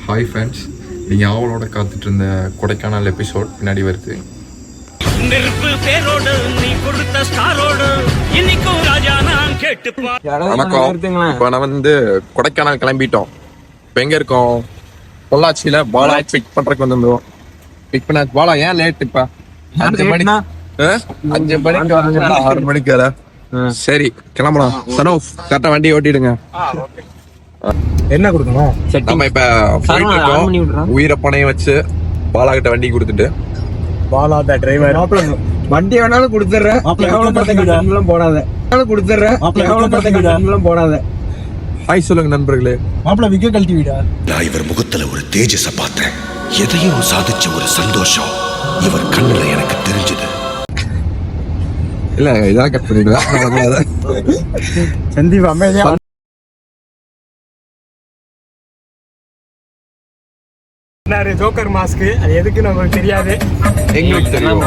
Hi friends, நீங்கள் ஆவலோட காத்துட்டு இருந்த கொடைக்கானல் எபிசோட் பின்னாடி வருது. நெருப்பு பேரோடு நீ கொடுத்த ஸ்டாரோடு இன்னைக்கும் ராஜா நான் கேட்டுப்பா. வணக்கம். இப்போ நான் கொடைக்கானல் கிளம்பிட்டோம். இப்போ எங்கே இருக்கோம்? பொள்ளாச்சியில் பாலா பிக் பண்ணுறதுக்கு வந்திருந்தோம். பிக் பண்ண பாலா ஏன் லேட்? இப்போ 5 மணி 5 மணிக்கு 6 மணிக்கு வர. சரி கிளம்பலாம். சனோஃப் கரெக்டாக வண்டி ஓட்டிடுங்க. என்ன கொடுக்கணும்? நம்ம இப்ப போயிட்டு இருக்கோம். உயிரை பணைய வச்சு பாலா கிட்ட வண்டி கொடுத்துட்டு பாலா தான் டிரைவர். வண்டி வேணாலும் கொடுத்துறேன், போடாத. ஹாய் சொல்லுங்க நண்பர்களே. மாப்பிள்ள விக்க கழட்டி விடா. நான் இவர் முகத்துல ஒரு தேஜஸ பார்த்தேன். எதையோ சாதிச்ச ஒரு சந்தோஷம் இவர் கண்ணுல எனக்கு தெரிஞ்சது. இல்ல இதான் கட் பண்ணிடுவேன். சந்தீப் அமைதியா ஜோக்கர் மாஸ்க். அது எதுக்கு நமக்கு தெரியாது. எங்களுக்கு தெரியும்.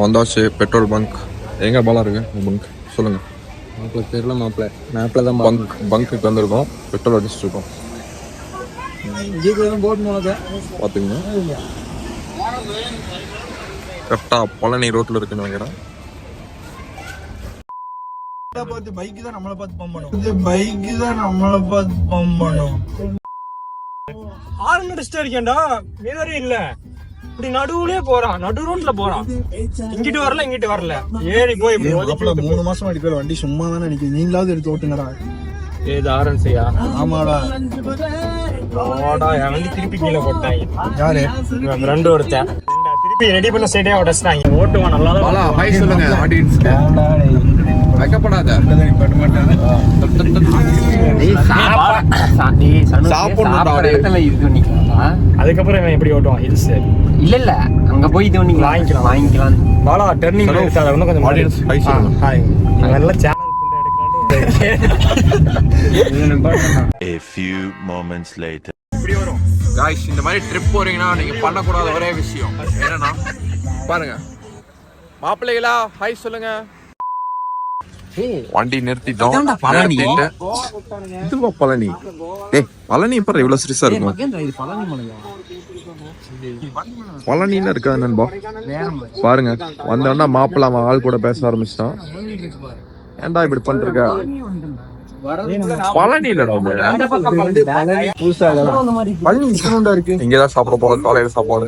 வந்தாச்சு பெட்ரோல் பங்க். எங்க பாலா இருக்கு பங்க்? சொல்லுங்க. மாப்பிள்ள தெரியல. மாப்பிள்ள தான் பங்க்குக்கு வந்திருக்கோம். பெட்ரோல் அடிச்சுட்டு இருக்கோம். பாத்தீங்கன்னா கரெக்டா பழனி ரோட்ல இருக்குன்னு நினைக்கிறேன். பைக் தான் நம்மள பார்த்து பம்ப் பண்ணும். ஆறு அடிச்சுட்டு இருக்கேன்டா. வேறே இல்ல. இப்படி நடுவுலயே போறான், நடு ரோட்ல போறான். இங்கிட்டு வரல இங்கிட்டு வரல. ஏறி போய் 3 மாசம் அடிப்பேர் வண்டி சும்மா தானே நிக்குது. நீங்களாவது எடுத்து ஓட்டுங்கடா. ஏது ஆரன்சியா? ஆமாடா. என் வண்டி திருப்பி கீழே போட்டாங்க. யாரு? ரெண்டு ஒருத்தன் திருப்பி ரெடி பண்ண சைடே உடச்சிட்டாங்க. ஓட்டுவான் நல்லா தான். ஹாய் சொல்லுங்க ஆடியன்ஸ்க்கு. வைக்கப்படாத. அதுக்கப்புறம் இவன் எப்படி ஓட்டுவான்? ஹில்ஸ் இல்ல அங்க போய் இது பண்ணி வாங்கிக்கலாம். பாலா டர்னிங் எடுத்து அதை இன்னும் கொஞ்சம் ஆடியன்ஸ் ஹாய் சொல்லுங்க. ஹாய். நல்லா சேனல் புண்டை எடுக்கலாம்னு. A few moments later. இப்படி வரும். காய்ஸ், இந்த மாதிரி ட்ரிப் போறீங்கன்னா நீங்க பண்ணக்கூடாத ஒரே விஷயம் என்னன்னா பாருங்க. மாப்பிள்ளைகளா ஹாய் சொல்லுங்க. வண்டி நிறுத்திட்டோம். இதுவா பழனி? பழனி இப்ப இவ்வளவு சிறுசா இருக்கும். பழனில இருக்காது நண்பா. பாருங்க வந்தோன்னா மாப்பிள்ள அவன் ஆள் கூட பேச ஆரம்பிச்சிட்டான். ஏன்டா இப்படி பண்ற? பழனில இங்கதான் சாப்பிட போறோம். காலையில சாப்பாடு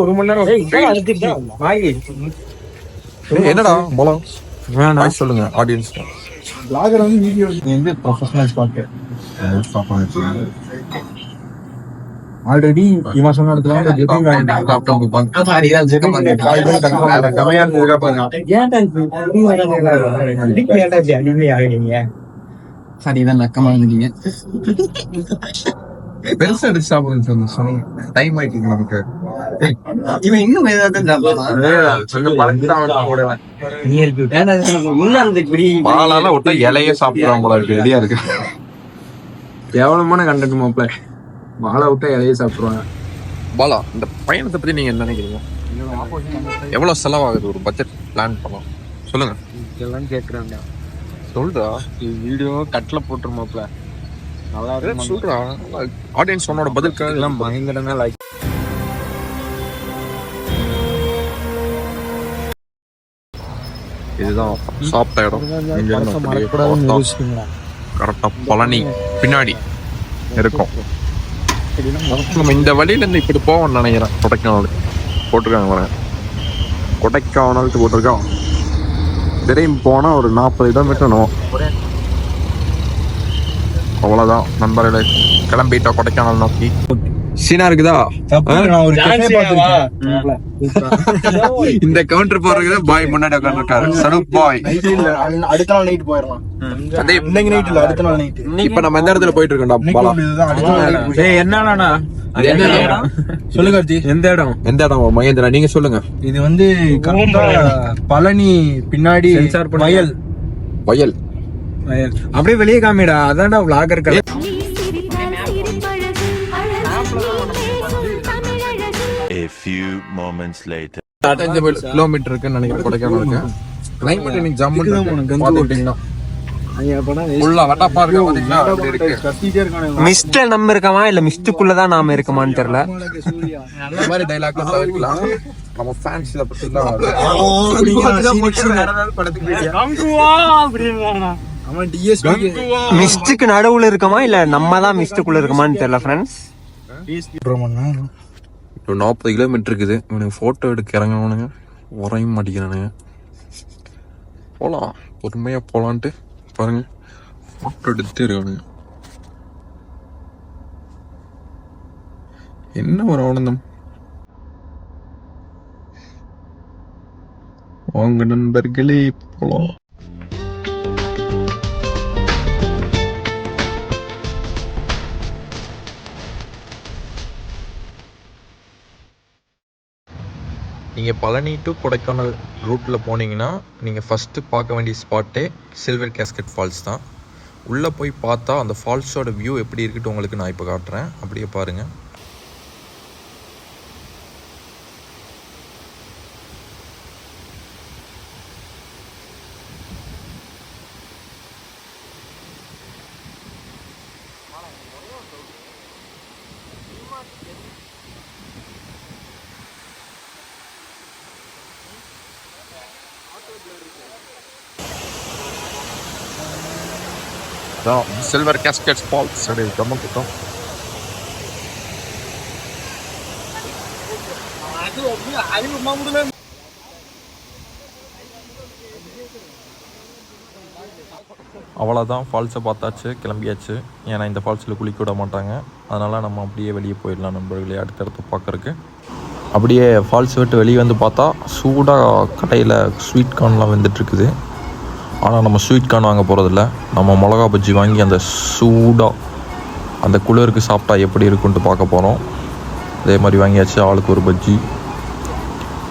1 மணி நேரம். என்னடா போலாம் சொல்லுங்க ஆடியன்ஸ். vlogger வந்து வீடியோ வந்து ப்ரொஃபஷனல் ஸ்பாட். ஆல்ரெடி இவன் சொன்ன இடத்துல வந்து ஜெட்டிங் வாங்கி சாப்பிட்டோம். சரி இதான் நக்கமா இருந்தீங்க. பெருசா எடுத்து சாப்பிடுன்னு சொன்னீங்க. டைம் ஆயிட்டு நமக்கு. இவன் இன்னும் இலைய சாப்பிடுறான் போல இருக்கு. ரெடியா இருக்கு. கேவலமான கண்டென்ட் மாப்பிள்ள. மாலை விட்டா இலைய சாப்பிடுவாங்க. பாலா, இந்த பயணத்தை பத்தி நீங்க என்ன நினைக்கிறீங்க? எவ்வளவு செலவாகுது? ஒரு பட்ஜெட் பிளான் பண்ணலாம் சொல்லுங்க. இதெல்லாம் கேட்கறாங்க. சொல்றா. வீடியோ கட்ல போட்டுருமாப்ல. நல்லா இருக்கு சொல்றா. ஆடியன்ஸ் உன்னோட பதிலுக்கு எல்லாம் பயங்கரமா லைக். இதுதான் சாப்பிட்ட இடம். கரெக்டா பழனி பின்னாடி இருக்கும். நம்ம இந்த வழியில இருந்து இப்படி போவோம்னு நினைக்கிறேன். கொடைக்கானல் போட்டிருக்காங்க. கொடைக்கானல் போட்டிருக்கான். திரையும் போனா ஒரு 40 கிலோமீட்டர். அவ்வளவுதான் நண்பர்களே, கிளம்பிட்டோம் கொடைக்கானல் நோக்கி. சீனா இருக்குதா? இந்த கவுண்டர் போறதுக்கு பாய் முன்னாடி உட்கார்ந்திருக்காரு. சனூப் பாய். அடுத்த நாள் நைட் போயிடலாம். இன்னைக்கு நைட் இல்ல, அடுத்த நாள் நைட். இப்ப நம்ம எந்த இடத்துல போயிட்டு இருக்கோம்டா பாலா? என்னன்னா சொல்லுங்க எந்த இடம்? எந்த இடம் மகேந்திரா நீங்க சொல்லுங்க. இது வந்து பழனி பின்னாடி வயல். வயல் அப்படியே வெளியே காமிடா. அதான்டா vlogger கதை. A A few moments later. 55 kilometre இருக்குன்னு நினைக்கிறேன் கொடைக்கானலுக்கு. கிளைமேட் இன்னைக்கு ஜம்முன்னு இருக்கு. பாத்துக்கிட்டீங்கன்னா ஃபுல்லா வட்டப்பா இருக்கு பாத்தீங்களா, அப்படி இருக்கு. மிஸ்ட்ல நம்ம இருக்கமா இல்ல மிஸ்டுக்குள்ளதான் நாம இருக்கமான்னு தெரியல. இந்த மாதிரி டைலாக்லாம் தவிர்க்கலாம். நம்ம ஃபேன்ஸ் இத பத்தி தான் மிஸ்டுக்கு நடுவுல இருக்கமா இல்ல நம்ம தான் மிஸ்டுக்குள்ள இருக்கமான்னு தெரியல ஃப்ரெண்ட்ஸ். 40 கிலோமீட்டர் இருக்குது. இவனுக்கு போட்டோ எடுக்க இறங்கணுங்க, உரையும் மாட்டேங்கிறானுங்க. போலாம், பொறுமையா போலான்ட்டு பாருங்க, போட்டோ எடுத்துட்டு இருக்கானுங்க. என்ன ஒரு ஆனந்தம். வாங்க நண்பர்களே போலாம். நீங்கள் பழனி டு கொடைக்கானல் ரூட்டில் போனீங்கன்னா நீங்கள் ஃபஸ்ட்டு பார்க்க வேண்டிய ஸ்பாட்டே சில்வர் கேஸ்கட் ஃபால்ஸ் தான். உள்ளே போய் பார்த்தா அந்த ஃபால்ஸோட வியூ எப்படி இருக்குட்டு உங்களுக்கு நான் இப்போ காட்டுறேன், அப்படியே பாருங்கள். சில்வர் கேஸ்கட் ஃபால்ஸ் ரொம்ப கிட்டும். அவ்வளோதான், ஃபால்ஸை பார்த்தாச்சு, கிளம்பியாச்சு. ஏன்னா இந்த ஃபால்ஸில் குளிக்க விட மாட்டாங்க, அதனால் நம்ம அப்படியே வெளியே போயிடலாம் நண்பர்களே அடுத்தடுத்து பார்க்குறக்கு. அப்படியே ஃபால்ஸ் விட்டு வெளியே வந்து பார்த்தா சூடாக கடையில் ஸ்வீட் கார்ன்லாம் வந்துட்டுருக்குது. ஆனால் நம்ம ஸ்வீட் கார்ன் வாங்க போகிறதில்ல, நம்ம மிளகா பஜ்ஜி வாங்கி அந்த சூடாக அந்த குளிருக்கு சாப்பிட்டா எப்படி இருக்குன்ட்டு பார்க்க போகிறோம். அதே மாதிரி வாங்கியாச்சு, ஆளுக்கு ஒரு பஜ்ஜி.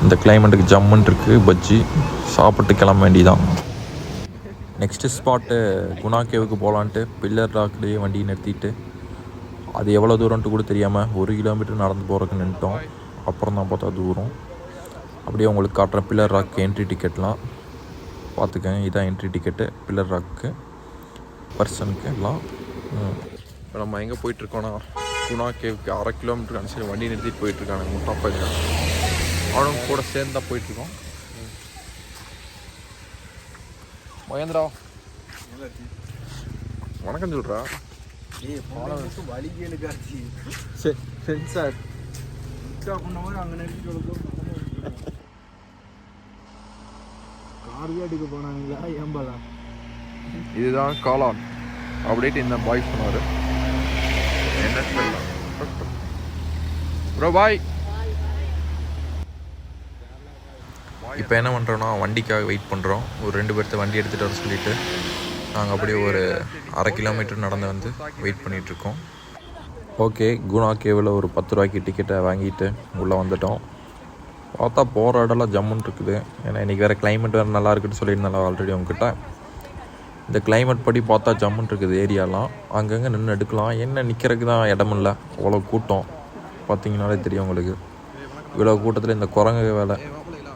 இந்த கிளைமேட்டுக்கு ஜம்முன்னு இருக்குது, பஜ்ஜி சாப்பிட்டு கிளம்ப வேண்டியதான். நெக்ஸ்ட்டு ஸ்பாட்டு குணா கேவுக்கு போகலான்ட்டு பில்லர் ராக்லேயே வண்டியை நிறுத்திட்டு, அது எவ்வளோ தூரம்ட்டு கூட தெரியாமல் 1 கிலோமீட்டர் நடந்து போகிறதுக்கு நின்ட்டோம். அப்புறம் தான் பார்த்தா தூரம். அப்படியே உங்களுக்கு காட்டுறேன் பில்லர் ராக்கு என்ட்ரி டிக்கெட்லாம் பார்த்துக்கங்க. இதான் என்ட்ரி டிக்கெட்டு பில்லர் ராக்கு பர்சனுக்கு எல்லாம். இப்போ நம்ம எங்கே போயிட்டுருக்கோன்னா குணா கேவுக்கு 1/2 கிலோமீட்டர் அனுசரி வண்டி நிறுத்திட்டு போயிட்டுருக்காங்க. முட்டா பையன் அவனும் கூட சேர்ந்து தான் போயிட்டுருக்கோம். மகேந்திரா வணக்கம் சொல்கிறா. சென்சார் இதுதான் காளான் அப்படின்ட்டு இந்த பாய் சொன்னார். என்ன சொல்லலாம் ப்ரோ, பாய். இப்போ என்ன பண்ணுறோன்னா வண்டிக்காக வெயிட் பண்ணுறோம். ஒரு 2 பேர்த்த வண்டி எடுத்துகிட்டு வர சொல்லிவிட்டு நாங்கள் அப்படியே ஒரு 1/2 கிலோமீட்டர் நடந்து வந்து வெயிட் பண்ணிகிட்ருக்கோம். ஓகே, குணா கேவில் ஒரு 10 ரூபாய்க்கு டிக்கெட்டை வாங்கிட்டு உள்ளே வந்துட்டோம். பார்த்தா போகிற இடம்லாம் ஜம்முன்னு இருக்குது. ஏன்னா இன்றைக்கி வேறு கிளைமேட் வேறு நல்லா இருக்குன்னு சொல்லியிருந்தாலும் ஆல்ரெடி உங்ககிட்ட. இந்த கிளைமேட் படி பார்த்தா ஜம்முன்னு இருக்குது ஏரியாலாம். அங்கங்கே நின்று எடுக்கலாம். என்ன நிற்கிறதுக்கு தான் இடம் இல்லை, அவ்வளோ கூட்டம் பார்த்தீங்கன்னாலே தெரியும் உங்களுக்கு. இவ்வளோ கூட்டத்தில் இந்த குரங்கு வேலை.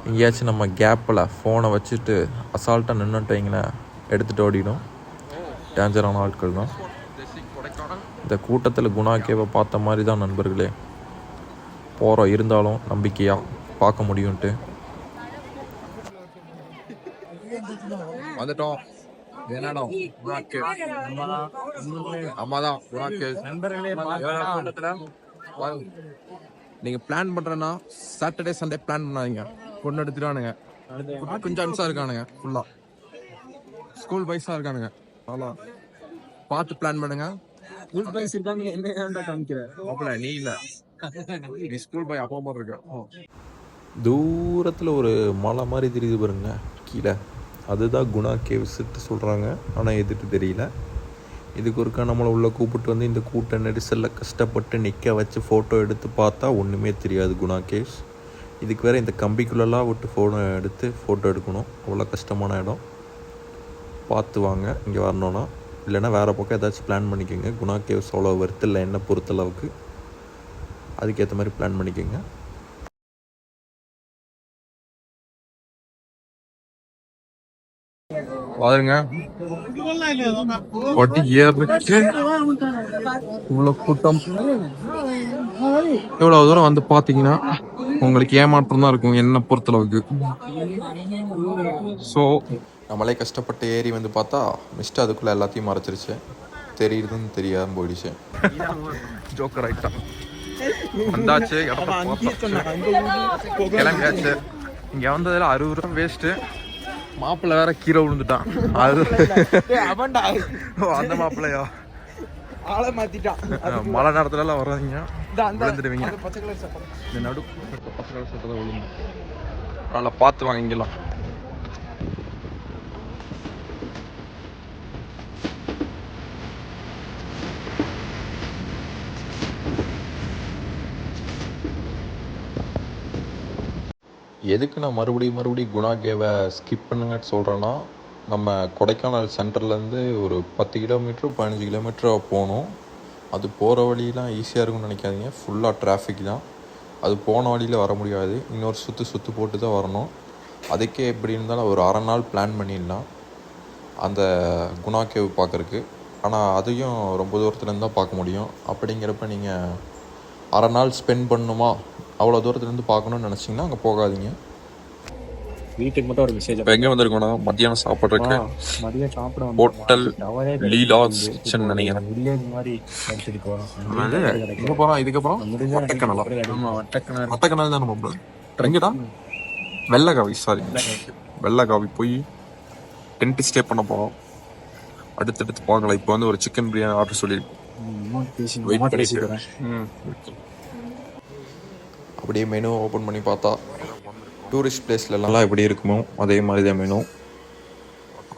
எங்கேயாச்சும் நம்ம கேப்பில் ஃபோனை வச்சுட்டு அசால்ட்டாக நின்றுட்டு வைங்கன்னா எடுத்துகிட்டு ஓடிடும். டேஞ்சரான ஆட்கள் தான். இந்த கூட்டத்தில் குணா கேவை பார்த்த மாதிரி தான் நண்பர்களே போகிறோம். இருந்தாலும் நம்பிக்கையாக பார்க்க முடியும்ட்டு வந்துட்டோம். என்னடம் அம்மாதான் நீங்கள் பிளான் பண்ணுறேன்னா சாட்டர்டே சண்டே பிளான் பண்ணாதீங்க. பொண்ணு எடுத்துட்டானுங்க, கொஞ்சம் அன்ஸாக இருக்கானுங்க, ஃபுல்லாக ஸ்கூல் பைஸாக இருக்கானுங்க. அவ்வளோ பார்த்து பிளான் பண்ணுங்க. ஸ்கூல் பைஸ் இருக்காங்க, என்ன காமிக்கிற நீ இல்லை, நீ ஸ்கூல் பை அப்பா மாதிரி இருக்க. தூரத்தில் ஒரு மலை மாதிரி தெரியுது பாருங்க கீழே, அதுதான் குணா கேவ்ஸ்ட்டு சொல்கிறாங்க. ஆனால் எதுட்டு தெரியல. இதுக்கு ஒருக்கா நம்மளை உள்ளே கூப்பிட்டு வந்து இந்த கூட்ட நெரிசலில் கஷ்டப்பட்டு நிற்க வச்சு ஃபோட்டோ எடுத்து பார்த்தா ஒன்றுமே தெரியாது குணா கேவ்ஸ். இதுக்கு வேறு இந்த கம்பிக்குள்ளெல்லாம் விட்டு ஃபோனை எடுத்து ஃபோட்டோ எடுக்கணும். அவ்வளோ கஷ்டமான இடம். பார்த்து வாங்க இங்கே வரணுன்னா. இல்லைன்னா வேறு பக்கம் ஏதாச்சும் பிளான் பண்ணிக்கோங்க. குணா கேவ்ஸ் அவ்வளோ வருத்தில் என்னை பொறுத்தளவுக்கு அதுக்கேற்ற மாதிரி பிளான் பண்ணிக்கோங்க. பாருங்க ஒட்டி ஏறிட்டு இவ்வளவு கூட்டம். இவ்வளவு தூரம் வந்து பாத்தீங்கன்னா உங்களுக்கு ஏமாற்றம் தான் இருக்கும் என்ன பொறுத்தளவுக்கு. ஸோ நம்மளே கஷ்டப்பட்டு ஏறி வந்து பார்த்தா மிஸ்ட் அதுக்குள்ள எல்லாத்தையும் மறைச்சிருச்சு. தெரியுதுன்னு தெரியாம போயிடுச்சு. ஜோக்கர் ஆயிட்டா. வந்தாச்சு, கிளம்பியாச்சு. இங்க வந்ததுல 60 ரூபா வேஸ்ட்டு. மாப்பிள்ளை வேற கீழே விழுந்துட்டான். அது அந்த மாப்பிள்ளையா ஆளை மாத்திட்டான். மழை நேரத்துல எல்லாம் வர்றாங்க, விழுந்துடுவீங்க. இந்த நடு பச்சை கலர் சட்டை தான் விழுந்து. அதனால பார்த்து வாங்கிக்கலாம். எதுக்கு நான் மறுபடியும் குணா கேவை ஸ்கிப் பண்ணுங்கன்னு சொல்கிறேன்னா, நம்ம கொடைக்கானல் சென்டர்லேருந்து ஒரு 10 கிலோமீட்டர் 15 கிலோமீட்டர் போகணும். அது போகிற வழியெலாம் ஈஸியாக இருக்கும்னு நினைக்காதீங்க. ஃபுல்லாக டிராஃபிக் தான். அது போன வழியில் வர முடியாது. இன்னொரு சுற்று போட்டு தான் வரணும். அதுக்கே எப்படி இருந்தாலும் ஒரு அரை நாள் பிளான் பண்ணிடலாம் அந்த குணா கேவ் பார்க்குறக்கு. ஆனால் அதையும் ரொம்ப தூரத்துலேருந்து தான் பார்க்க முடியும். அப்படிங்கிறப்ப நீங்கள் அரை நாள் ஸ்பெண்ட் பண்ணணுமா, அவ்வளோ தூரத்துலேருந்து பார்க்கணுன்னு நினச்சிங்கன்னா அங்கே போகாதீங்க. வீட்டுக்கு மட்டும் ஒரு மெசேஜ். இப்போ எங்கே வந்திருக்கோன்னா மத்தியானம் சாப்பிட்றதுக்கு மதியம் சாப்பிட ஹோட்டல் லீலாஸ் கிச்சன் நினைக்கிறேன். வில்லேஜ் மாதிரி எடுத்துட்டு போறோம். எங்கே போகிறோம் இதுக்கப்புறம்? வட்டக்கணலா? வட்டக்கணல் தான் நம்ம எங்கடா? வெள்ளக்காவி, சாரி வெள்ளக்காவி போய் டென்ட் ஸ்டே பண்ண போகிறோம். அடுத்தடுத்து பார்க்கலாம். இப்போ வந்து ஒரு சிக்கன் பிரியாணி ஆர்டர் சொல்லியிருக்கோம். அப்படியே மெனு ஓப்பன் பண்ணி பார்த்தா டூரிஸ்ட் பிளேஸ்லலாம் எப்படி இருக்குமோ அதே மாதிரி தான் மெனு.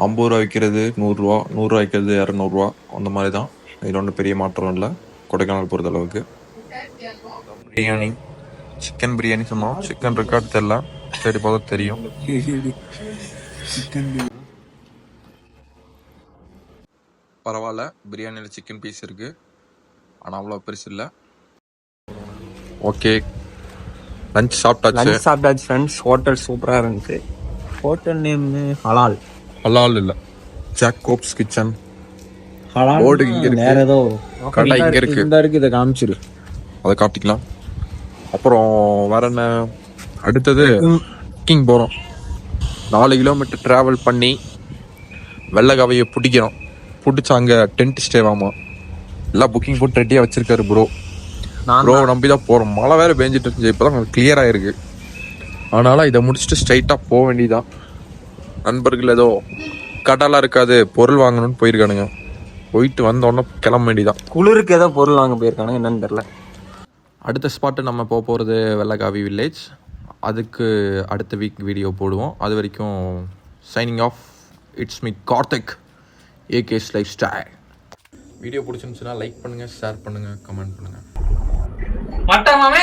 50 ரூபா விற்கிறது 100 ரூபா, 100 ரூபா விற்கிறது 200 ரூபா, அந்த மாதிரி தான். இதில் ஒன்றும் பெரிய மாற்றம் இல்லை கொடைக்கானல் பொறுத்த அளவுக்கு. பிரியாணி, சிக்கன் பிரியாணி சொன்னோம். சிக்கன் இருக்காது தெரியல, சரி போக தெரியும். பரவாயில்ல, பிரியாணியில் சிக்கன் பீஸ் இருக்கு, ஆனால் அவ்வளோ பெருசு இல்லை. ஓகே, லஞ்ச் சாப்பிட்டாச்சு ஃப்ரெண்ட்ஸ். ஹோட்டல் சூப்பரா இருந்துச்சு. ஹோட்டல் நேம் ஹலால். ஹலால் இல்லை, ஜாக்கோப்ஸ் கிச்சன். ஹலால் போர்டு இங்க இருக்கு, வேற ஏதோ கடை இங்க இருக்கு. இந்த இருக்கு, இதை காமிச்சிரு. அதை காட்டிக்கலாம். அப்புறம் வேற என்ன, அடுத்தது புக்கிங் போகிறோம். 4 கிலோமீட்டர் ட்ராவல் பண்ணி வெள்ளக்காவையை பிடிக்கிறோம். பிடிச்சி அங்கே டென்ட் ஸ்டேவாமா எல்லாம் புக்கிங் போட்டு ரெடியாக வச்சிருக்காரு ப்ரோ. நம்பி தான் போகிறோம். மழை வேறு பேஞ்சிட்டு இருந்துச்சு, இப்போ தான் கிளியராக இருக்கு. அதனால இதை முடிச்சுட்டு ஸ்ட்ரைட்டாக போக வேண்டியதான். நண்பர்கள் ஏதோ கடைலாம் இருக்காது, பொருள் வாங்கணும்னு போயிருக்கானுங்க. போயிட்டு வந்தோடனே கிளம்ப வேண்டியதான். குளிருக்கு ஏதோ பொருள் வாங்க போயிருக்கானுங்க, என்னன்னு தெரியல. அடுத்த ஸ்பாட்டு நம்ம போக போகிறது வெள்ளக்காவி வில்லேஜ். அதுக்கு அடுத்த வீக் வீடியோ போடுவோம். அது வரைக்கும் signing off. It's me Karthik, ஏகேஸ் life style. Video பிடிச்சிருந்துச்சுன்னா லைக் பண்ணுங்கள், ஷேர் பண்ணுங்கள், கமெண்ட் பண்ணுங்கள். மாட்டா மாமே.